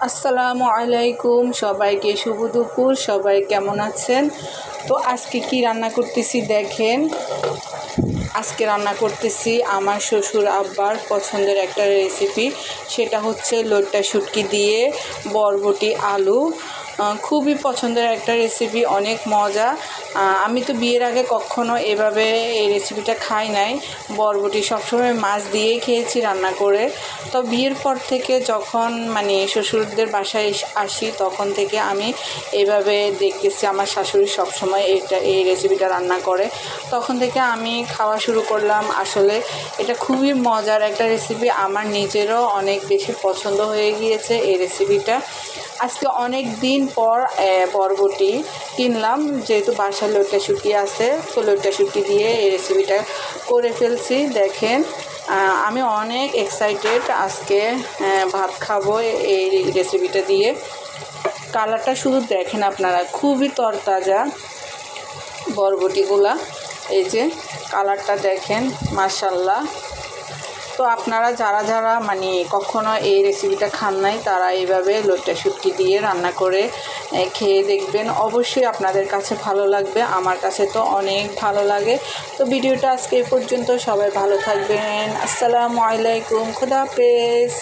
আসসালামু আলাইকুম, সবাইকে শুভ দুপুর। সবাই কেমন আছেন? তো আজকে কি রান্না করতেছি দেখেন। আজকে রান্না করতেছি আমার শ্বশুর আব্বার পছন্দের একটা রেসিপি। সেটা হচ্ছে লইট্টা শুটকি দিয়ে বরবটি আলু। খুবই পছন্দের একটা রেসিপি, অনেক মজা। আমি তো বিয়ের আগে কখনো এভাবে এই রেসিপিটা খাই নাই। বরবটি সবসময় মাছ দিয়েই খেয়েছি রান্না করে। তো বিয়ের পর থেকে যখন শ্বশুরদের বাসায় আসি তখন থেকে আমি এইভাবে দেখতেছি আমার শাশুড়ি সবসময় এই রেসিপিটা রান্না করে। তখন থেকে আমি খাওয়া শুরু করলাম। আসলে এটা খুবই মজার একটা রেসিপি, আমার নিজেরও অনেক বেশি পছন্দ হয়ে গিয়েছে এই রেসিপিটা। আজকে অনেক দিন পর বরবটি কিনলাম, যেহেতু বাসায় লইট্টা শুটকি আছে, তো লইট্টা শুটকি দিয়ে এই রেসিপিটা করে ফেলছি। দেখেন আমি অনেক এক্সাইটেড আজকে ভাত খাবো এই রেসিপিটা দিয়ে। কালারটা শুধু দেখেন আপনারা, খুবই তরতাজা বরবটিগুলা। এই যে কালারটা দেখেন, মাশাআল্লাহ। তো আপনারা যারা কখনো এই রেসিপিটা খান নাই, তারা এইভাবে লইট্টা শুটকি দিয়ে রান্না করে খেয়ে দেখবেন। অবশ্যই আপনাদের কাছে ভালো লাগবে, আমার কাছে তো অনেক ভালো লাগে। তো ভিডিওটা আজকে এই পর্যন্ত। সবাই ভালো থাকবেন। আসসালামু আলাইকুম, খুদা হাফেজ।